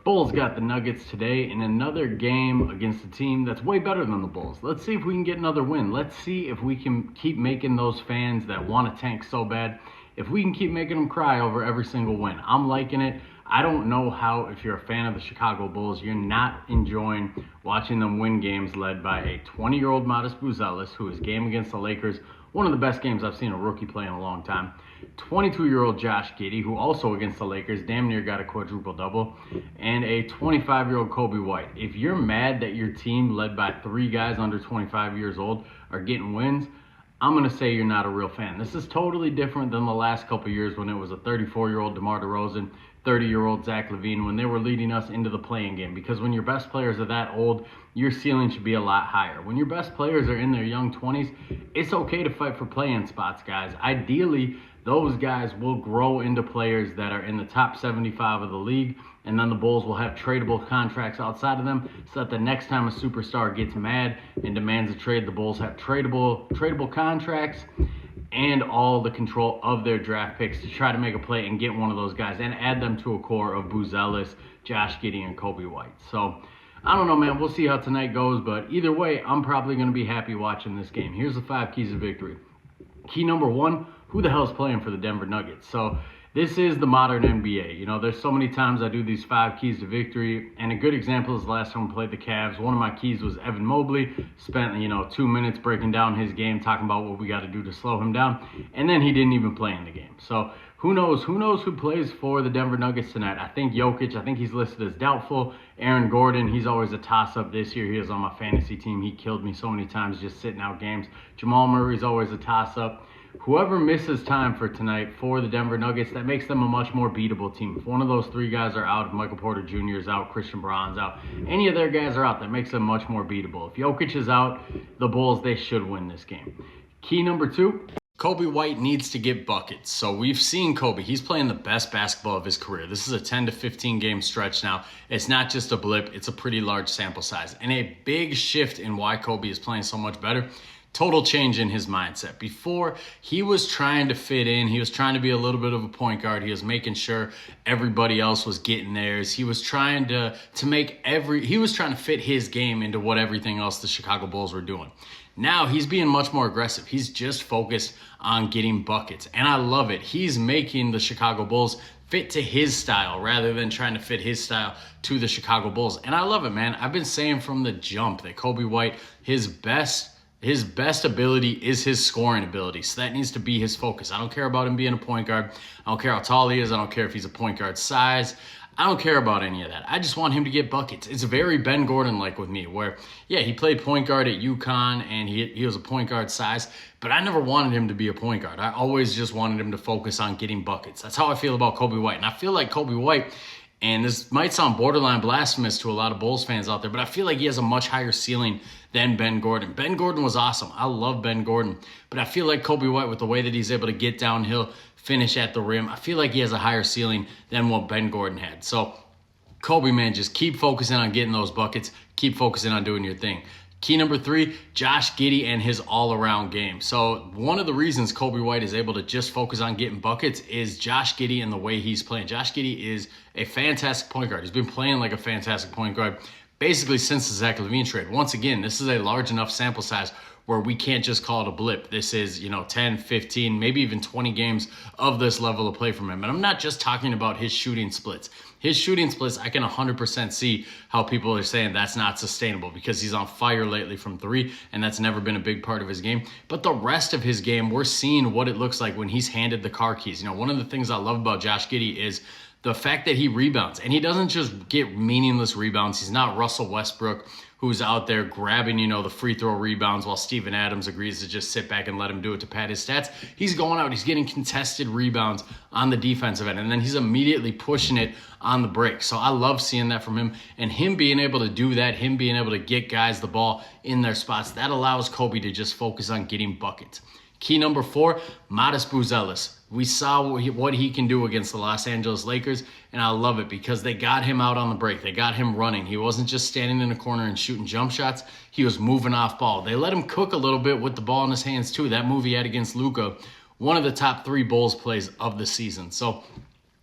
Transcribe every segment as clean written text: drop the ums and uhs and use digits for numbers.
Bulls got the Nuggets today in another game against a team that's way better than the Bulls. Let's see if we can get another win. Let's see if we can keep making those fans that want to tank so bad, if we can keep making them cry over every single win. I'm liking it. I don't know how, if you're a fan of the Chicago Bulls, you're not enjoying watching them win games led by a 20-year-old Matas Buzelis, who is game against the Lakers, one of the best games I've seen a rookie play in a long time. 22-year-old Josh Giddey, who also against the Lakers damn near got a quadruple-double, and a 25-year-old Coby White. If you're mad that your team, led by three guys under 25 years old, are getting wins, I'm going to say you're not a real fan. This is totally different than the last couple years when it was a 34-year-old DeMar DeRozan, 30-year-old Zach LaVine, when they were leading us into the play-in game. Because when your best players are that old, your ceiling should be a lot higher. When your best players are in their young 20s, it's okay to fight for play-in spots, guys. Ideally, those guys will grow into players that are in the top 75 of the league, and then the Bulls will have tradable contracts outside of them, so that the next time a superstar gets mad and demands a trade, the Bulls have tradable contracts and all the control of their draft picks to try to make a play and get one of those guys and add them to a core of Buzelis, Josh Giddey, and Coby White. So I don't know, man. We'll see how tonight goes, but either way, I'm probably going to be happy watching this game. Here's the 5 keys of victory. Key number 1, who the hell's playing for the Denver Nuggets? So this is the modern NBA. You know, there's so many times I do these 5 keys to victory, and a good example is the last time we played the Cavs. One of my keys was Evan Mobley. Spent, 2 minutes breaking down his game, talking about what we got to do to slow him down, and then he didn't even play in the game. So who knows who plays for the Denver Nuggets tonight? I think Jokic. I think he's listed as doubtful. Aaron Gordon, he's always a toss-up. This year he is on my fantasy team. He killed me so many times just sitting out games. Jamal Murray's always a toss-up. Whoever misses time for tonight for the Denver Nuggets, that makes them a much more beatable team. If one of those 3 guys are out, if Michael Porter Jr. is out, Christian Braun's out, any of their guys are out, that makes them much more beatable. If Jokic is out, the Bulls, they should win this game. Key number 2. Coby White needs to get buckets. So we've seen Coby. He's playing the best basketball of his career. This is a 10 to 15 game stretch now. It's not just a blip. It's a pretty large sample size. And a big shift in why Coby is playing so much better. Total change in his mindset. Before, he was trying to fit in. He was trying to be a little bit of a point guard. He was making sure everybody else was getting theirs. He was trying to fit his game into what everything else the Chicago Bulls were doing. Now he's being much more aggressive. He's just focused on getting buckets. And I love it. He's making the Chicago Bulls fit to his style rather than trying to fit his style to the Chicago Bulls. And I love it, man. I've been saying from the jump that Coby White, his best ability is his scoring ability. So that needs to be his focus. I don't care about him being a point guard. I don't care how tall he is. I don't care if he's a point guard size. I don't care about any of that. I just want him to get buckets. It's very Ben Gordon-like with me, where, yeah, he played point guard at UConn, and he was a point guard size, but I never wanted him to be a point guard. I always just wanted him to focus on getting buckets. That's how I feel about Coby White. And I feel like Coby White, and this might sound borderline blasphemous to a lot of Bulls fans out there, but I feel like he has a much higher ceiling than Ben Gordon. Ben Gordon was awesome. I love Ben Gordon. But I feel like Coby White, with the way that he's able to get downhill, finish at the rim, I feel like he has a higher ceiling than what Ben Gordon had. So, Coby, man, just keep focusing on getting those buckets. Keep focusing on doing your thing. Key number 3, Josh Giddey and his all-around game. So one of the reasons Coby White is able to just focus on getting buckets is Josh Giddey and the way he's playing. Josh Giddey is a fantastic point guard. He's been playing like a fantastic point guard basically since the Zach LaVine trade. Once again, this is a large enough sample size where we can't just call it a blip. This is, 10, 15, maybe even 20 games of this level of play from him. And I'm not just talking about his shooting splits. His shooting splits, I can 100% see how people are saying that's not sustainable because he's on fire lately from 3, and that's never been a big part of his game. But the rest of his game, we're seeing what it looks like when he's handed the car keys. One of the things I love about Josh Giddey is the fact that he rebounds. And he doesn't just get meaningless rebounds. He's not Russell Westbrook, who's out there grabbing, the free throw rebounds while Steven Adams agrees to just sit back and let him do it to pad his stats. He's going out, he's getting contested rebounds on the defensive end, and then he's immediately pushing it on the break. So I love seeing that from him, and him being able to do that, him being able to get guys the ball in their spots, that allows Coby to just focus on getting buckets. Key number 4, Matas Buzelis. We saw what he can do against the Los Angeles Lakers, and I love it because they got him out on the break. They got him running. He wasn't just standing in a corner and shooting jump shots. He was moving off ball. They let him cook a little bit with the ball in his hands too. That move he had against Luka, one of the top 3 Bulls plays of the season. So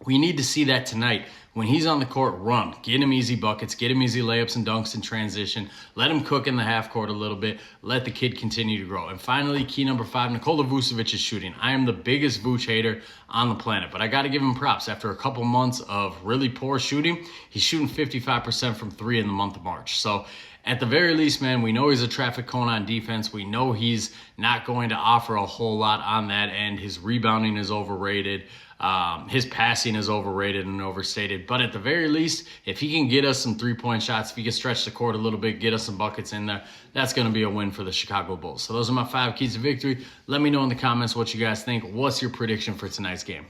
we need to see that tonight When he's on the court, run. Get him easy buckets. Get him easy layups and dunks in transition. Let him cook in the half court a little bit. Let the kid continue to grow. And finally, key number 5, Nikola Vucevic is shooting. I am the biggest Vuce hater on the planet, but I got to give him props. After a couple months of really poor shooting, he's shooting 55% from 3 in the month of March. So at the very least, man, we know he's a traffic cone on defense. We know he's not going to offer a whole lot on that end. His rebounding is overrated. His passing is overrated and overstated. But at the very least, if he can get us some three-point shots, if he can stretch the court a little bit, get us some buckets in there, that's going to be a win for the Chicago Bulls. So those are my 5 keys to victory. Let me know in the comments what you guys think. What's your prediction for tonight's game?